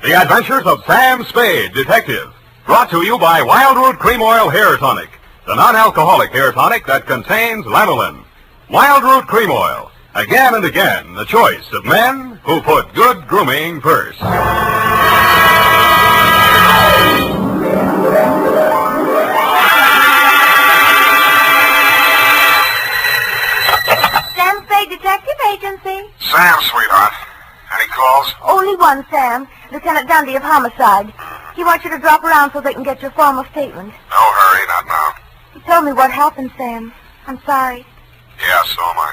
The Adventures of Sam Spade, Detective. Brought to you by Wildroot Cream Oil Hair Tonic, the non-alcoholic hair tonic that contains lanolin. Wildroot Cream Oil. Again and again, the choice of men who put good grooming first. Sam Spade Detective Agency. Sam, sweetheart. Any calls? Only one, Sam. Lieutenant Dundee of Homicide. He wants you to drop around so they can get your formal statement. No hurry, not now. He told me what happened, Sam. I'm sorry. Yeah, so am I.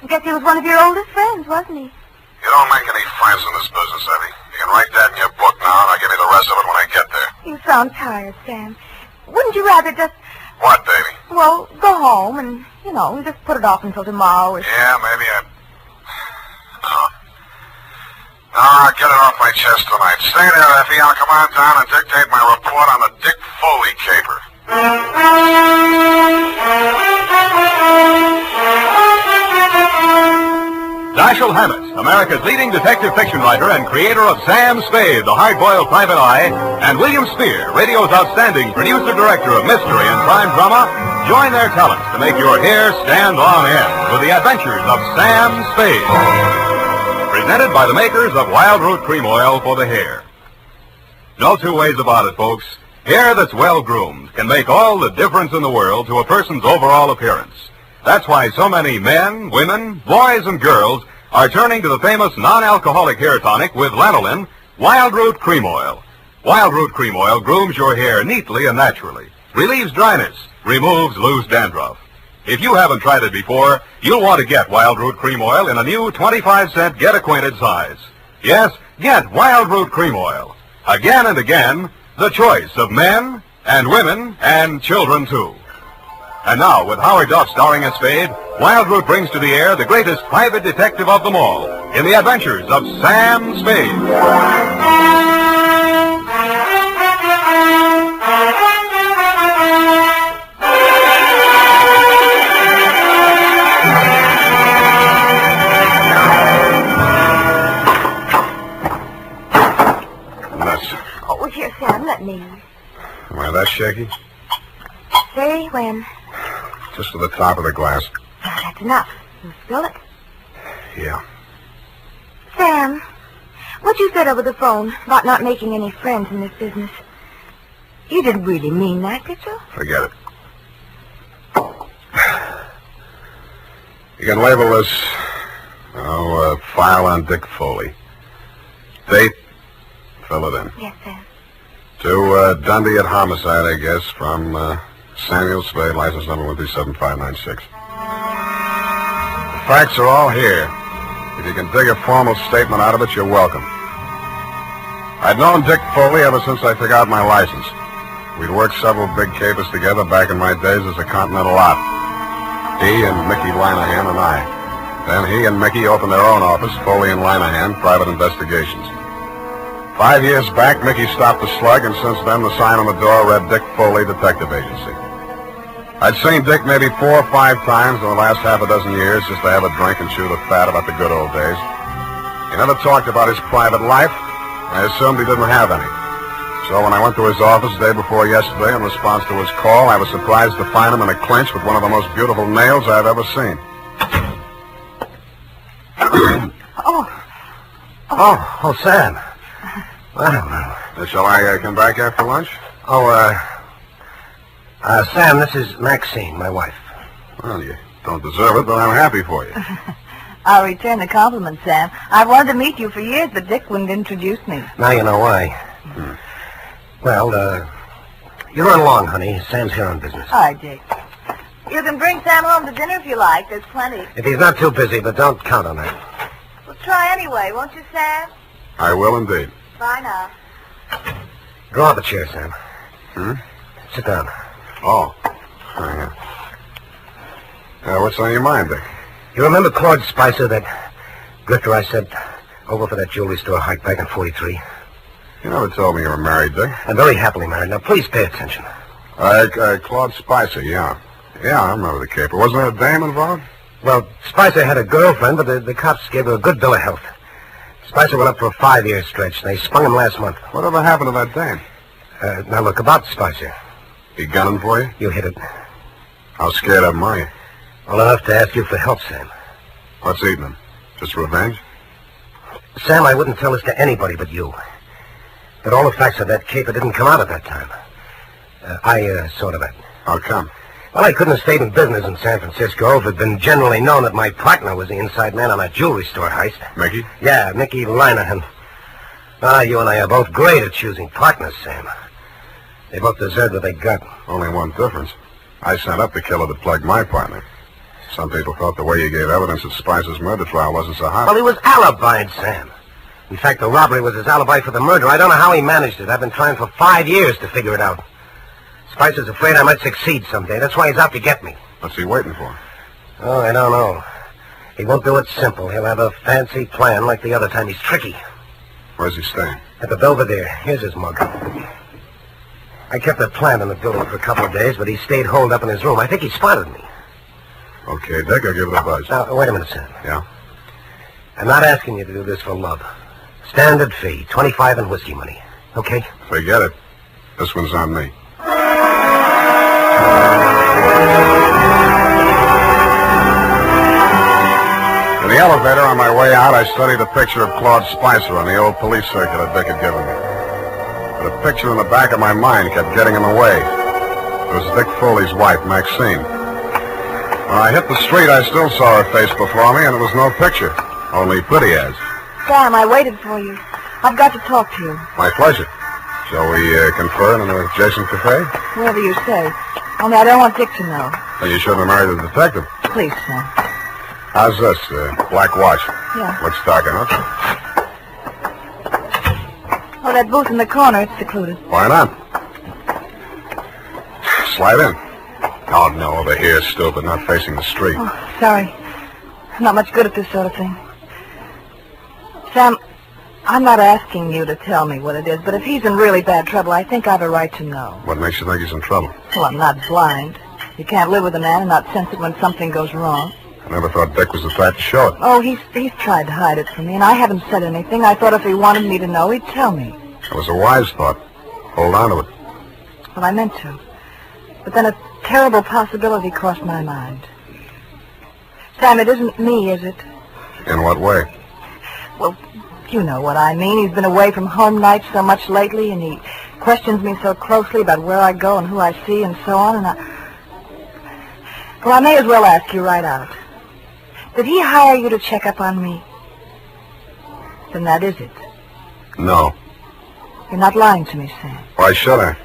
I guess he was one of your oldest friends, wasn't he? You don't make any friends in this business, Evie. You can write that in your book now, and I'll give you the rest of it when I get there. You sound tired, Sam. Wouldn't you rather just, What, baby? well, go home and, just put it off until tomorrow or Yeah, maybe I'll get it off my chest tonight. Stay there, Effie. I'll come on down and dictate my report on the Dick Foley caper. Dashiell Hammett, America's leading detective fiction writer and creator of Sam Spade, the hard-boiled private eye, and William Spear, radio's outstanding producer-director of mystery and crime drama, join their talents to make your hair stand on end with the Adventures of Sam Spade. Presented by the makers of Wildroot Cream Oil for the hair. No two ways about it, folks. Hair that's well-groomed can make all the difference in the world to a person's overall appearance. That's why so many men, women, boys, and girls are turning to the famous non-alcoholic hair tonic with lanolin, Wildroot Cream Oil. Wildroot Cream Oil grooms your hair neatly and naturally, relieves dryness, removes loose dandruff. If you haven't tried it before, you'll want to get Wildroot Cream Oil in a new 25-cent get-acquainted size. Yes, get Wildroot Cream Oil. Again and again, the choice of men and women and children, too. And now, with Howard Duff starring as Spade, Wildroot brings to the air the greatest private detective of them all in the Adventures of Sam Spade. Oh, here, Sam, let me. Am I that shaky? Say when. Just to the top of the glass. Well, that's enough. You spill it. Yeah. Sam, what you said over the phone about not making any friends in this business, you didn't really mean that, did you? Forget it. You can label this, file on Dick Foley. Date, fill it in. Yes, Sam. To Dundee at Homicide, I guess, from Samuel Spade, license number 137-596. The facts are all here. If you can dig a formal statement out of it, you're welcome. I'd known Dick Foley ever since I took out my license. We'd worked several big capers together back in my days as a Continental Op. He and Mickey Linehan and I. Then he and Mickey opened their own office, Foley and Linehan, Private Investigations. 5 years back, Mickey stopped the slug, and since then the sign on the door read Dick Foley Detective Agency. I'd seen Dick maybe 4 or 5 times in the last half a dozen years just to have a drink and chew the fat about the good old days. He never talked about his private life. I assumed he didn't have any. So when I went to his office the day before yesterday in response to his call, I was surprised to find him in a clinch with one of the most beautiful nails I've ever seen. Oh, Sam. Well, Shall I come back after lunch? Sam, this is Maxine, my wife. Well, you don't deserve it, but I'm happy for you. I'll return the compliment, Sam. I've wanted to meet you for years, but Dick wouldn't introduce me. Now you know why. Well, you run along, honey. Sam's here on business. All right, Dick. You can bring Sam home to dinner if you like. There's plenty. If he's not too busy, but don't count on that. Well, try anyway, won't you, Sam? I will indeed. Bye now. Draw up a chair, Sam. Sit down. Oh. What's on your mind, Dick? You remember Claude Spicer, that grifter I sent over for that jewelry store hike back in 43? You never told me you were married, Dick. I'm very happily married. Now, please pay attention. Claude Spicer, yeah. Yeah, I remember the caper. Wasn't there a dame involved? Well, Spicer had a girlfriend, but the cops gave her a good bill of health. Spicer went up for a 5-year stretch. They sprung him last month. Whatever happened to that dame? Now, look, about Spicer. He gunning for you? You hit it. How scared of him are you? Well enough to ask you for help, Sam. What's eating him? Just revenge? Sam, I wouldn't tell this to anybody but you. But all the facts of that caper didn't come out at that time. I saw to that. How come? Well, I couldn't have stayed in business in San Francisco if it had been generally known that my partner was the inside man on that jewelry store heist. Mickey? Yeah, Mickey Linehan. You and I are both great at choosing partners, Sam. They both deserve what they got. Only one difference. I sent up the killer that plugged my partner. Some people thought the way you gave evidence at Spicer's murder trial wasn't so hot. Well, he was alibied, Sam. In fact, the robbery was his alibi for the murder. I don't know how he managed it. I've been trying for 5 years to figure it out. Spicer's afraid I might succeed someday. That's why he's out to get me. What's he waiting for? Oh, I don't know. He won't do it simple. He'll have a fancy plan like the other time. He's tricky. Where's he staying? At the Belvedere. Here's his mug. I kept a plant in the building for a couple of days, but he stayed holed up in his room. I think he spotted me. Okay, Dick, I'll give it a buzz. Now, wait a minute, Sam. Yeah? I'm not asking you to do this for love. Standard fee, 25 in whiskey money. Okay? Forget it. This one's on me. In the elevator on my way out, I studied a picture of Claude Spicer on the old police circular Dick had given me. But a picture in the back of my mind kept getting in the way. It was Dick Foley's wife, Maxine. When I hit the street, I still saw her face before me, and it was no picture, only pretty as. Sam, I waited for you. I've got to talk to you. My pleasure. Shall we confer in an adjacent cafe? Wherever you say. Only I don't want Dick to know. Then you shouldn't have married a detective. Please, Sam. How's this? Black watch. Yeah. Looks dark enough. Oh, that booth in the corner, it's secluded. Why not? Slide in. Oh, no, over here, stupid, not facing the street. Oh, sorry. I'm not much good at this sort of thing. Sam, I'm not asking you to tell me what it is, but if he's in really bad trouble, I think I've a right to know. What makes you think he's in trouble? Well, I'm not blind. You can't live with a man and not sense it when something goes wrong. I never thought Dick was the type to show it. Oh, he's tried to hide it from me, and I haven't said anything. I thought if he wanted me to know, he'd tell me. It was a wise thought. Hold on to it. Well, I meant to. But then a terrible possibility crossed my mind. Sam, it isn't me, is it? In what way? Well, you know what I mean. He's been away from home nights so much lately, and he questions me so closely about where I go and who I see and so on, and Well, I may as well ask you right out. Did he hire you to check up on me? Then that is it. No. You're not lying to me, Sam. Why should I?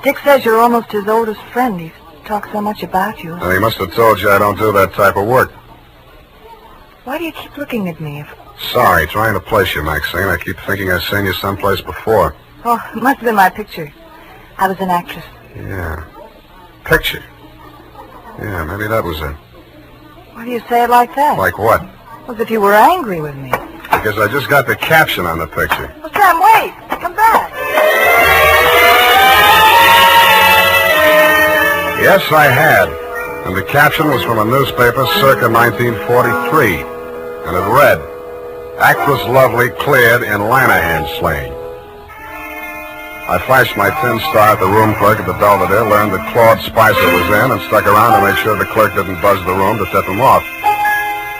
Dick says you're almost his oldest friend. He's talked so much about you. And he must have told you I don't do that type of work. Why do you keep looking at me? Sorry, trying to place you, Maxine. I keep thinking I've seen you someplace before. Oh, it must have been my picture. I was an actress. Yeah. Picture. Yeah, maybe that was it. Why do you say it like that? Like what? As if you were angry with me. Because I just got the caption on the picture. Well, Sam, wait. Come back. Yes, I had. And the caption was from a newspaper circa 1943. And it read, "Actress Lovely cleared in Linehan slaying." I flashed my tin star at the room clerk at the Belvedere, learned that Claude Spicer was in, and stuck around to make sure the clerk didn't buzz the room to tip him off.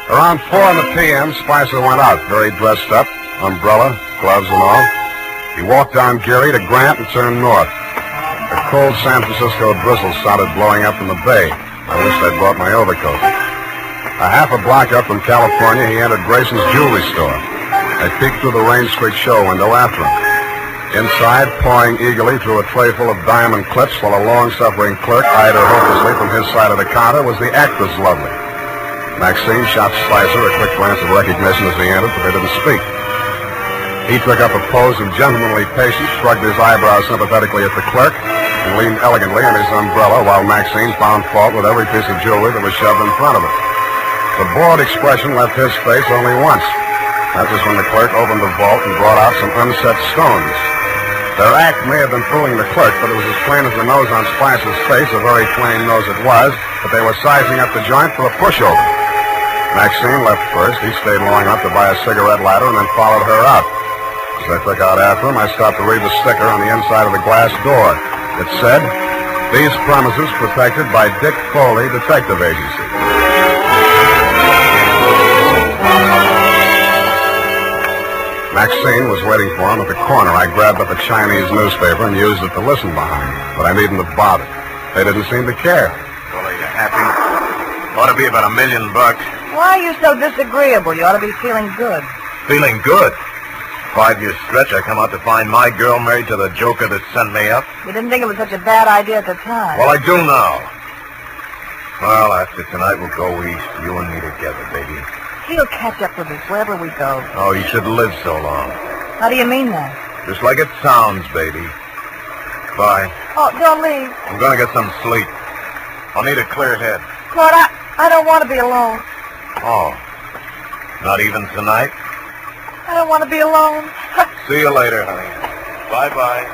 Around 4 p.m., Spicer went out, very dressed up, umbrella, gloves and all. He walked down Geary to Grant and turned north. A cold San Francisco drizzle started blowing up from the bay. I wished I'd brought my overcoat. A half a block up from California, he entered Grayson's jewelry store. I peeked through the Rain Street show window after him. Inside, pawing eagerly through a tray full of diamond clips while a long-suffering clerk eyed her hopelessly from his side of the counter, was the actress Lovely. Maxine shot Spicer a quick glance of recognition as he entered, but they didn't speak. He took up a pose of gentlemanly patience, shrugged his eyebrows sympathetically at the clerk, and leaned elegantly on his umbrella while Maxine found fault with every piece of jewelry that was shoved in front of her. The bored expression left his face only once. That was when the clerk opened the vault and brought out some unset stones. Their act may have been fooling the clerk, but it was as plain as the nose on Spicer's face, a very plain nose it was, that they were sizing up the joint for a pushover. Maxine left first. He stayed long enough to buy a cigarette lighter and then followed her out. As I took out after him, I stopped to read the sticker on the inside of the glass door. It said, "These premises protected by Dick Foley Detective Agency." Maxine was waiting for him at the corner. I grabbed up a Chinese newspaper and used it to listen behind, but I needn't have bothered. They didn't seem to care. Well, are you happy? Ought to be about $1 million. Why are you so disagreeable? You ought to be feeling good. Feeling good. 5-year stretch, I come out to find my girl married to the joker that sent me up. You didn't think it was such a bad idea at the time. Well, I do now. Well, after tonight, we'll go east, you and me together, baby. He'll catch up with us wherever we go. Oh, you should live so long. How do you mean that? Just like it sounds, baby. Bye. Oh, don't leave. I'm going to get some sleep. I'll need a clear head. Claude, I don't want to be alone. Oh, not even tonight? I don't want to be alone. See you later, honey. Bye-bye.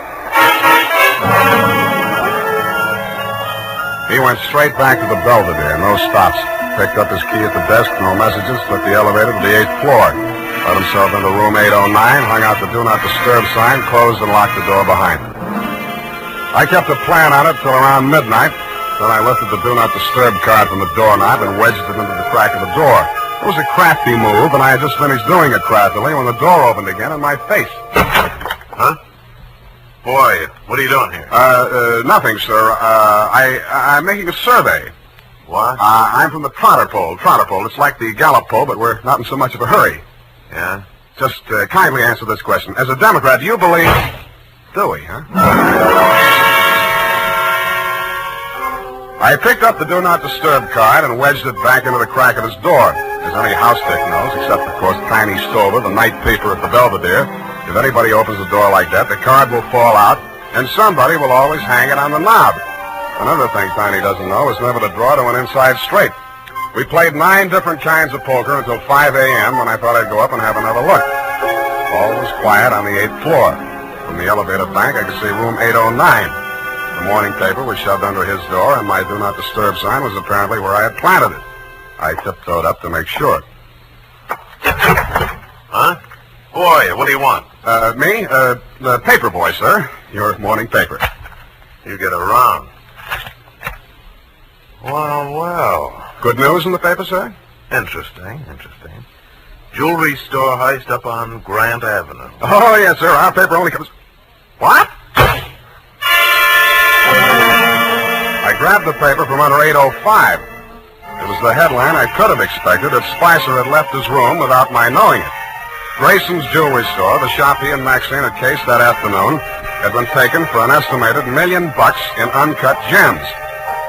He went straight back to the Belvedere, no stops. Picked up his key at the desk, no messages, took the elevator to the 8th floor. Let himself into room 809, hung out the Do Not Disturb sign, closed and locked the door behind him. I kept a plan on it till around midnight. Then I lifted the Do Not Disturb card from the doorknob and wedged it into the crack of the door. It was a crafty move, and I had just finished doing it craftily when the door opened again in my face. Huh? Boy, what are you doing here? Nothing, sir. I'm making a survey. What? I'm from the Trotter Pole. It's like the Gallup Poll, but we're not in so much of a hurry. Yeah? Just kindly answer this question. As a Democrat, do you believe... Do we, huh? I picked up the Do Not Disturb card and wedged it back into the crack of his door. As any house dick knows, except, of course, Tiny Stover, the night paper at the Belvedere, if anybody opens the door like that, the card will fall out, and somebody will always hang it on the knob. Another thing Tiny doesn't know is never to draw to an inside straight. We played 9 different kinds of poker until 5 a.m. when I thought I'd go up and have another look. All was quiet on the 8th floor. From the elevator bank, I could see room 809. The morning paper was shoved under his door, and my Do Not Disturb sign was apparently where I had planted it. I tiptoed up to make sure. Huh? Boy, what do you want? Me? The paper boy, sir. Your morning paper. You get around. Well. Good news in the paper, sir? Interesting. Jewelry store heist up on Grant Avenue. Oh, yes, sir. Our paper only comes... What? I grabbed the paper from under 805. It was the headline I could have expected if Spicer had left his room without my knowing it. Grayson's Jewelry Store, the shop he and Maxine had cased that afternoon, had been taken for an estimated $1 million in uncut gems.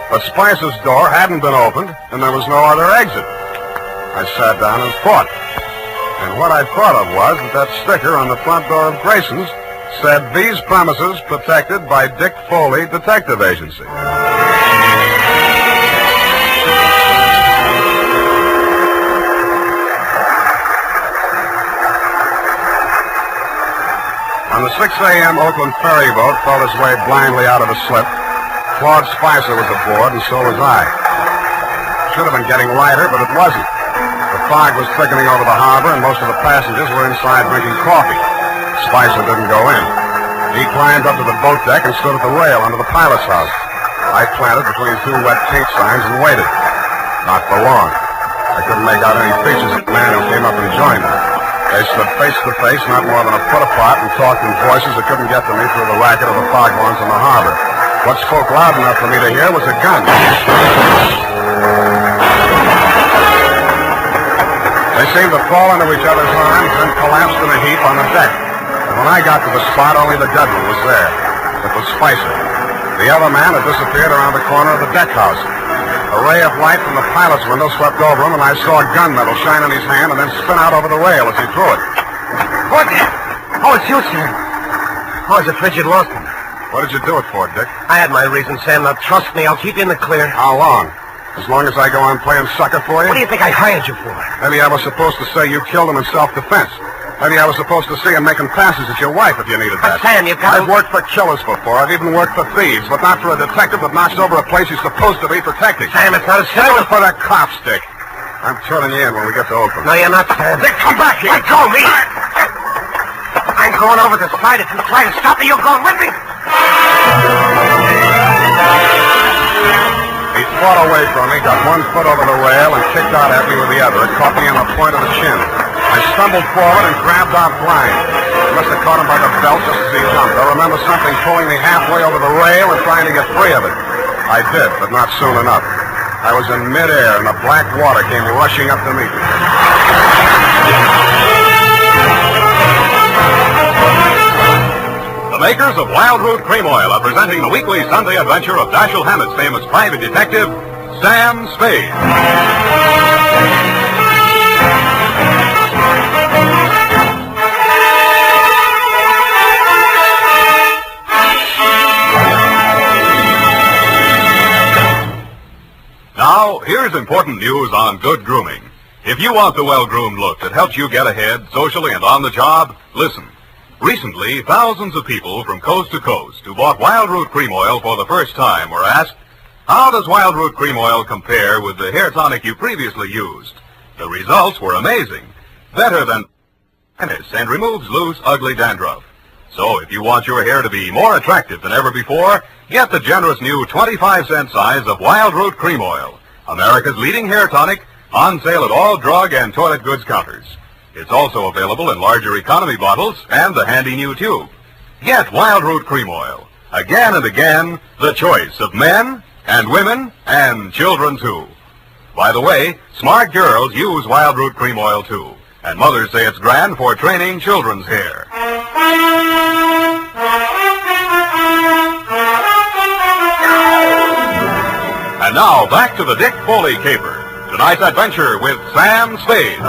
But Spicer's door hadn't been opened, and there was no other exit. I sat down and thought. And what I thought of was that sticker on the front door of Grayson's said, "These premises protected by Dick Foley Detective Agency." On the 6 a.m. Oakland ferry boat felt his way blindly out of a slip. Claude Spicer was aboard, and so was I. Should have been getting lighter, but it wasn't. The fog was thickening over the harbor, and most of the passengers were inside drinking coffee. Spicer didn't go in. He climbed up to the boat deck and stood at the rail under the pilot's house. I planted between 2 wet pink signs and waited. Not for long. I couldn't make out any features of the man who came up and joined me. They stood face to face, not more than a foot apart, and talked in voices that couldn't get to me through the racket of the foghorns in the harbor. What spoke loud enough for me to hear was a gun. They seemed to fall into each other's arms and collapsed in a heap on the deck. And when I got to the spot, only the gunman was there. It was Spicer. The other man had disappeared around the corner of the deck house. A ray of light from the pilot's window swept over him, and I saw a gunmetal shine in his hand and then spin out over the rail as he threw it. What? Oh, it's you, Sam. Oh, I was afraid you'd lost him. What did you do it for, Dick? I had my reasons, Sam. Now, trust me, I'll keep you in the clear. How long? As long as I go on playing sucker for you? What do you think I hired you for? Maybe I was supposed to say you killed him in self-defense. Maybe I was supposed to see him making passes at your wife if you needed that. But Sam, you've got... I've worked for killers before. I've even worked for thieves, but not for a detective that knocks over a place he's supposed to be protecting. Sam, it's not a It was for the cops, Dick. I'm turning you in when we get to Oakland. No, you're not, Sam. Dick, come back here. Let go of me. I'm going over the side. If you try to stop me, you're going with me. He fought away from me, got 1 foot over the rail, and kicked out at me with the other. It caught me on the point of the chin. I stumbled forward and grabbed out blind. I must have caught him by the belt just as he jumped. I remember something pulling me halfway over the rail and trying to get free of it. I did, but not soon enough. I was in midair, and the black water came rushing up to meet me. The makers of Wild Root Cream Oil are presenting the weekly Sunday adventure of Dashiell Hammett's famous private detective, Sam Spade. Now, here's important news on good grooming. If you want the well-groomed look that helps you get ahead socially and on the job, listen. Recently, thousands of people from coast to coast who bought Wild Root Cream Oil for the first time were asked, how does Wild Root Cream Oil compare with the hair tonic you previously used? The results were amazing. Better than tennis and removes loose, ugly dandruff. So if you want your hair to be more attractive than ever before, get the generous new 25-cent size of Wild Root Cream Oil, America's leading hair tonic, on sale at all drug and toilet goods counters. It's also available in larger economy bottles and the handy new tube. Get Wild Root Cream Oil. Again and again, the choice of men and women and children, too. By the way, smart girls use Wild Root Cream Oil, too. And mothers say it's grand for training children's hair. And now, back to the Dick Foley caper. Tonight's adventure with Sam Spade.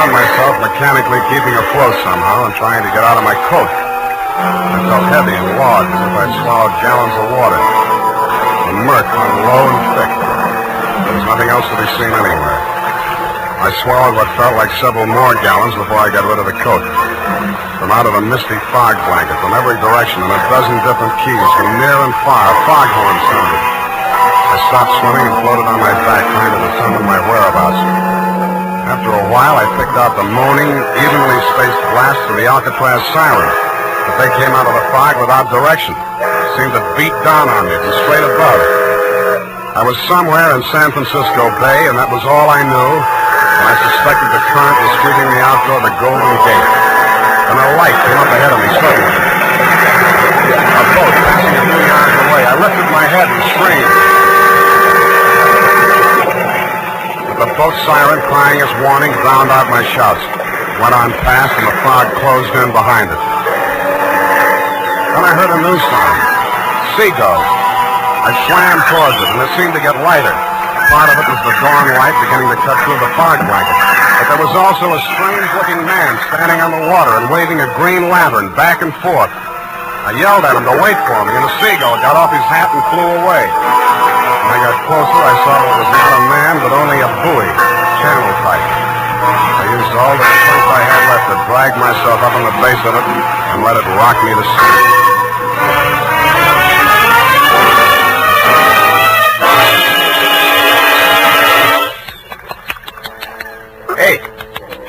Myself mechanically keeping afloat somehow and trying to get out of my coat. I felt heavy and large as if I'd swallowed gallons of water. The murk hung low and thick. There was nothing else to be seen anywhere. I swallowed what felt like several more gallons before I got rid of the coat. From out of a misty fog blanket from every direction in a dozen different keys from near and far, foghorn sounded. I stopped swimming and floated on my back trying to determine my whereabouts. After a while, I picked out the moaning, evenly spaced blasts of the Alcatraz siren. But they came out of the fog without direction. Seemed to beat down on me from straight above. I was somewhere in San Francisco Bay, and that was all I knew. And I suspected the current was sweeping me out toward the Golden Gate. And a light came up ahead of me suddenly. A boat passing a few yards away. I lifted my head and screamed. The boat siren, crying its warning, drowned out my shouts. Went on past, and the fog closed in behind it. Then I heard a new sound. Seagulls. I swam towards it, and it seemed to get lighter. Part of it was the dawn light beginning to cut through the fog blanket. But there was also a strange-looking man standing on the water and waving a green lantern back and forth. I yelled at him to wait for me, and the seagull got off his hat and flew away. When I got closer, I saw it was not a man, but only a buoy, channel pipe. I used all the strength I had left to drag myself up on the base of it and let it rock me to sleep.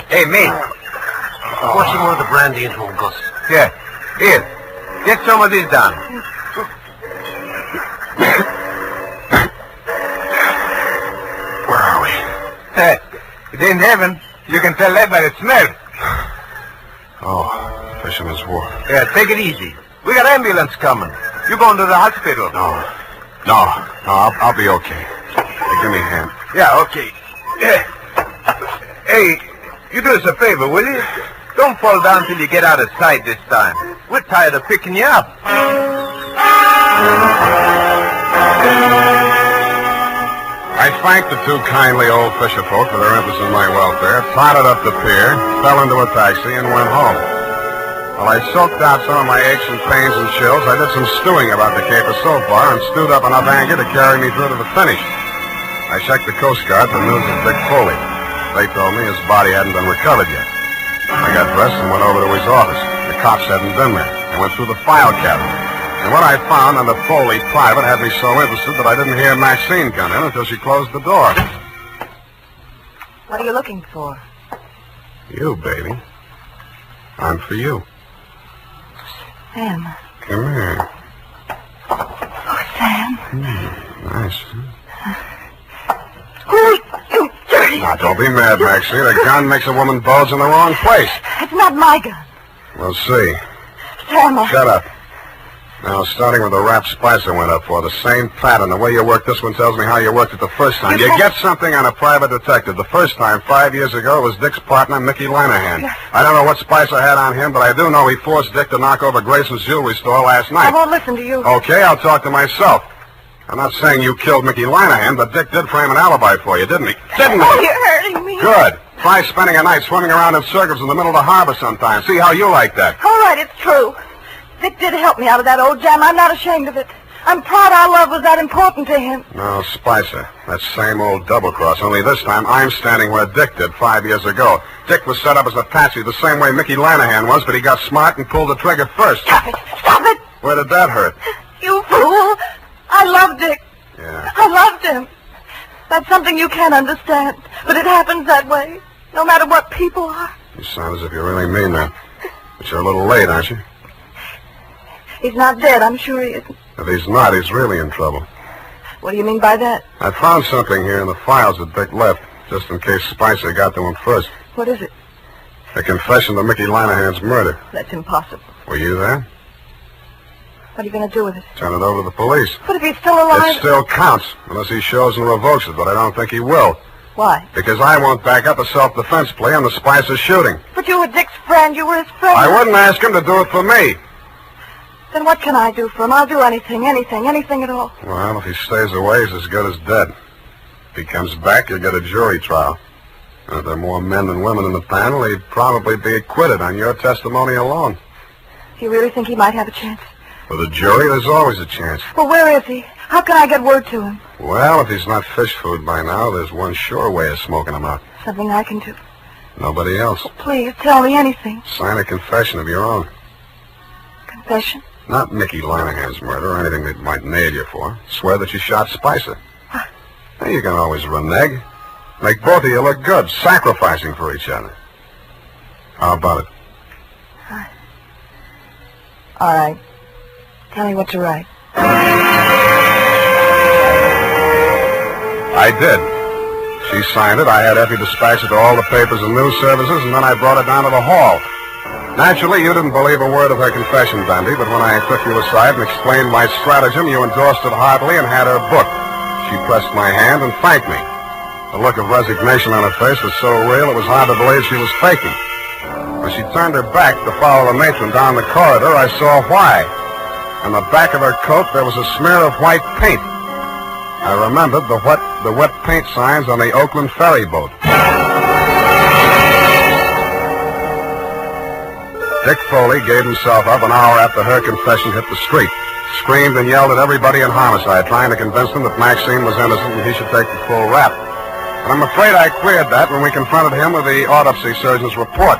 Hey, mate. What's some more of the brandy and home, Gus? Yeah. Here. Get some of this down. Where are we? It ain't heaven. You can tell that by the smell. Oh, Fisherman's Wharf. Yeah, take it easy. We got ambulance coming. You going to the hospital? No, I'll be okay. Hey, give me a hand. Yeah, okay. Hey, you do us a favor, will you? Don't fall down till you get out of sight this time. We're tired of picking you up. I thanked the two kindly old fisher folk for their interest in my welfare, trotted up the pier, fell into a taxi, and went home. While I soaked out some of my aches and pains and chills, I did some stewing about the caper so far and stewed up enough anger to carry me through to the finish. I checked the Coast Guard for news of Dick Foley. They told me his body hadn't been recovered yet. I got dressed and went over to his office. The cops hadn't been there. I went through the file cabinet. And what I found under Foley Private had me so interested that I didn't hear Maxine come in until she closed the door. What are you looking for? You, baby. I'm for you. Sam. Come here. Oh, Sam. Nice. You dirty... Now, don't be mad, Maxine. A gun makes a woman bulge in the wrong place. It's not my gun. We'll see. Sam, Shut up. Now, starting with the rap Spicer went up for, the same pattern. The way you worked this one tells me how you worked it the first time. You get something on a private detective. The first time, 5 years ago, was Dick's partner, Mickey Lanahan. I don't know what Spicer had on him, but I do know he forced Dick to knock over Grayson's jewelry store last night. I won't listen to you. Okay, I'll talk to myself. I'm not saying you killed Mickey Lanahan, but Dick did frame an alibi for you, didn't he? Didn't he? Oh, you're hurting me. Good. Try spending a night swimming around in circles in the middle of the harbor sometime. See how you like that. All right, it's true. Dick did help me out of that old jam. I'm not ashamed of it. I'm proud our love was that important to him. No, Spicer. That same old double-cross, only this time I'm standing where Dick did 5 years ago. Dick was set up as a patsy the same way Mickey Lanahan was, but he got smart and pulled the trigger first. Stop it! Stop it! Where did that hurt? You fool! I love Dick. Yeah. I loved him. That's something you can't understand, but it happens that way, no matter what people are. You sound as if you really mean that. But you're a little late, aren't you? He's not dead, I'm sure he isn't. If he's not, he's really in trouble. What do you mean by that? I found something here in the files that Dick left, just in case Spicer got to him first. What is it? A confession to Mickey Lanahan's murder. That's impossible. Were you there? What are you going to do with it? Turn it over to the police. But if he's still alive... It still counts, unless he shows and revokes it, but I don't think he will. Why? Because I won't back up a self-defense plea on the Spicer shooting. But you were Dick's friend. You were his friend. I wouldn't ask him to do it for me. Then what can I do for him? I'll do anything at all. Well, if he stays away, he's as good as dead. If he comes back, you'll get a jury trial. And if there are more men than women in the panel, he'd probably be acquitted on your testimony alone. Do you really think he might have a chance? For the jury, there's always a chance. Well, where is he? How can I get word to him? Well, if he's not fish food by now, there's one sure way of smoking him out. Something I can do. Nobody else. Please, tell me anything. Sign a confession of your own. Confession? Not Mickey Lanahan's murder or anything they might nail you for. Swear that you shot Spicer. What? Now, you can always renege. Make both of you look good, sacrificing for each other. How about it? All right. Tell me what to write. I did. She signed it. I had Effie dispatch it to all the papers and news services, and then I brought it down to the hall. Naturally, you didn't believe a word of her confession, Dundee, but when I took you aside and explained my stratagem, you endorsed it heartily and had her booked. She pressed my hand and thanked me. The look of resignation on her face was so real it was hard to believe she was faking. When she turned her back to follow the matron down the corridor, I saw why. On the back of her coat, there was a smear of white paint. I remembered the wet paint signs on the Oakland ferry boat. Dick Foley gave himself up an hour after her confession hit the street. Screamed and yelled at everybody in homicide, trying to convince them that Maxine was innocent and he should take the full rap. But I'm afraid I queered that when we confronted him with the autopsy surgeon's report.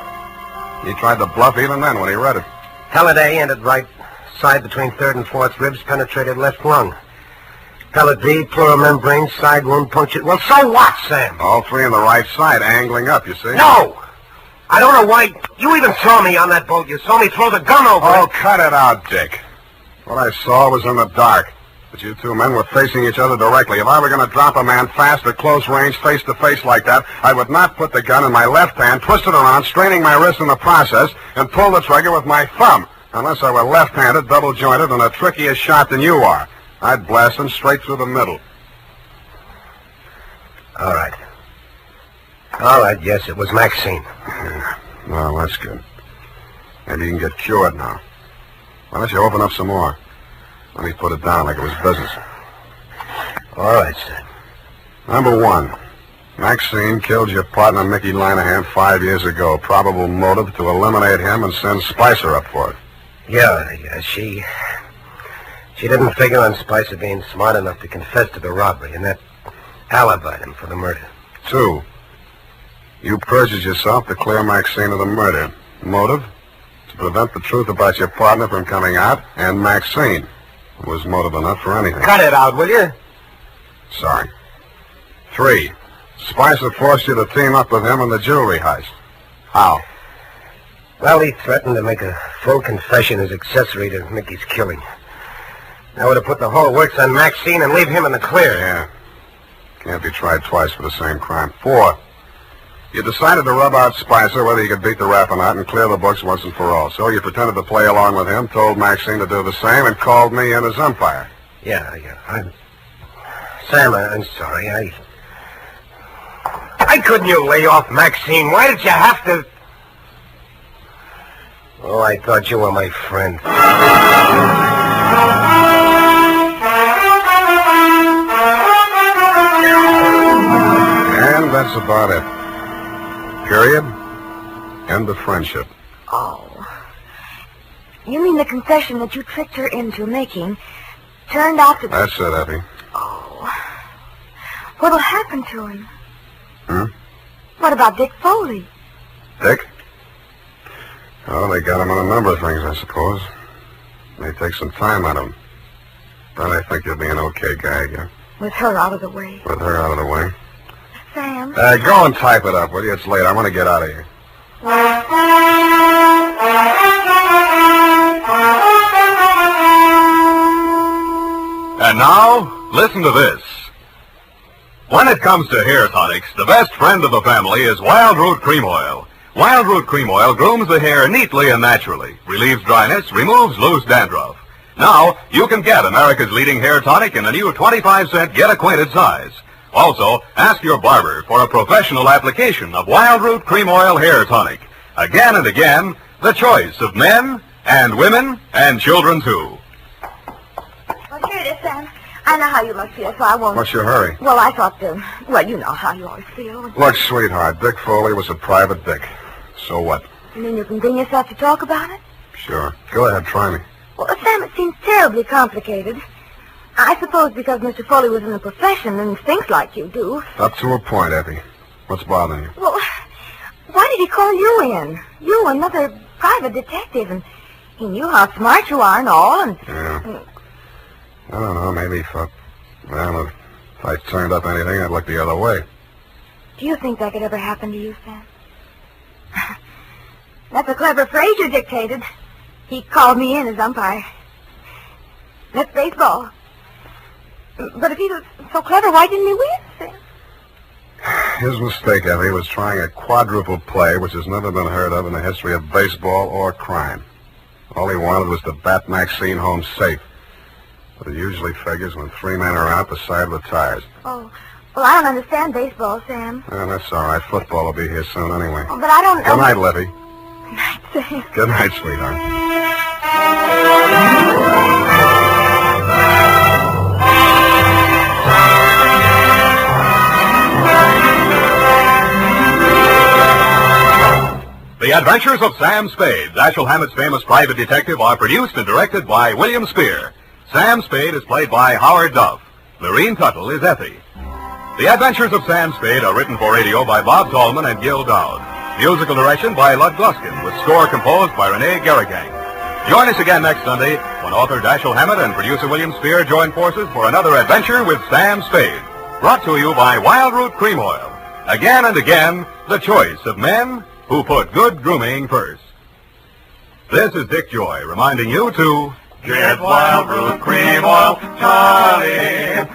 He tried to bluff even then when he read it. Pellet A ended right side between third and fourth ribs, penetrated left lung. Pellet B, pleural membrane, side wound punctured. Well, so what, Sam? All three on the right side, angling up, you see? No! I don't know why. You even saw me on that boat. You saw me throw the gun over Oh, it. cut it out, Dick. What I saw was in the dark. But you two men were facing each other directly. If I were going to drop a man fast at close range, face to face like that, I would not put the gun in my left hand, twist it around, straining my wrist in the process, and pull the trigger with my thumb. Unless I were left-handed, double-jointed, and a trickier shot than you are. I'd blast him straight through the middle. All right. All right, yes, it was Maxine. Yeah. Well, that's good. Maybe you can get cured now. Why don't you open up some more? Let me put it down like it was business. All right, sir. Number one, Maxine killed your partner, Mickey Lanahan, 5 years ago. Probable motive to eliminate him and send Spicer up for it. Yeah, she didn't figure on Spicer being smart enough to confess to the robbery, and that alibied him for the murder. Two, You perjured yourself to clear Maxine of the murder. Motive? To prevent the truth about your partner from coming out, and Maxine. It was motive enough for anything. Cut it out, will you? Sorry. 3. Spicer forced you to team up with him in the jewelry heist. How? Well, he threatened to make a full confession as accessory to Mickey's killing. I would have put the whole works on Maxine and leave him in the clear. Yeah. Can't be tried twice for the same crime. 4. You decided to rub out Spicer whether you could beat the rap or not and clear the books once and for all. So you pretended to play along with him, told Maxine to do the same, and called me in as umpire. Yeah. Sam, I'm sorry. Why couldn't you lay off Maxine? Why did you have to... Oh, I thought you were my friend. And that's about it. Period. End of friendship. Oh. You mean the confession that you tricked her into making turned out to... That's it, Effie. Oh. What'll happen to him? What about Dick Foley? Dick? Oh, they got him on a number of things, I suppose. May take some time out of him. But I think you'll be an okay guy again. With her out of the way. With her out of the way. Sam? Go and type it up, will you? It's late. I want to get out of here. And now, listen to this. When it comes to hair tonics, the best friend of the family is Wild Root Cream Oil. Wild Root Cream Oil grooms the hair neatly and naturally, relieves dryness, removes loose dandruff. Now, you can get America's leading hair tonic in the new 25-cent Get Acquainted size. Also, ask your barber for a professional application of Wild Root Cream Oil Hair Tonic. Again and again, the choice of men and women and children, too. Well, here it is, Sam. I know how you must feel, so I won't... What's your hurry? Well, I thought, well, you know how you always feel. Look, sweetheart, Dick Foley was a private dick. So what? You mean you can bring yourself to talk about it? Sure. Go ahead, try me. Well, Sam, it seems terribly complicated. I suppose because Mr. Foley was in the profession and thinks like you do. Up to a point, Effie. What's bothering you? Well, why did he call you in? You, another private detective, and he knew how smart you are and all, and... Yeah. I don't know, maybe if I turned up anything, I'd look the other way. Do you think that could ever happen to you, Sam? That's a clever phrase you dictated. He called me in as umpire. That's baseball. But if he was so clever, why didn't he win, Sam? His mistake, Effie, was trying a quadruple play, which has never been heard of in the history of baseball or crime. All he wanted was to bat Maxine home safe. But it usually figures when 3 men are out, the side retires. Oh, well, I don't understand baseball, Sam. That's all right. Football will be here soon anyway. Oh, but I don't... Good night, Levy. Good night, Sam. Good night, sweetheart. The Adventures of Sam Spade, Dashiell Hammett's famous private detective, are produced and directed by William Spear. Sam Spade is played by Howard Duff. Lorene Tuttle is Effie. The Adventures of Sam Spade are written for radio by Bob Tallman and Gil Dowd. Musical direction by Lud Gluskin, with score composed by Renee Garrigang. Join us again next Sunday when author Dashiell Hammett and producer William Spear join forces for another adventure with Sam Spade. Brought to you by Wild Root Cream Oil. Again and again, the choice of men who put good grooming first. This is Dick Joy reminding you to... Get Wild Root Cream Oil, Charlie.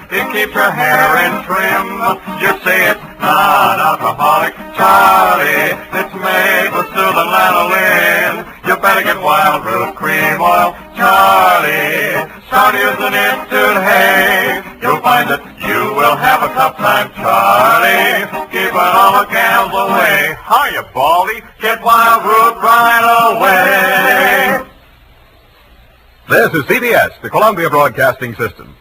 It keeps your hair in trim. You say it's not alcoholic, Charlie. It's made with soothing lanolin. You better get Wild Root Cream Oil, Charlie. Start using it today. You'll find that you will have a tough time, Charlie. Keeping all the gals away. Hiya, Baldy. Get Wild Root right away. This is CBS, the Columbia Broadcasting System.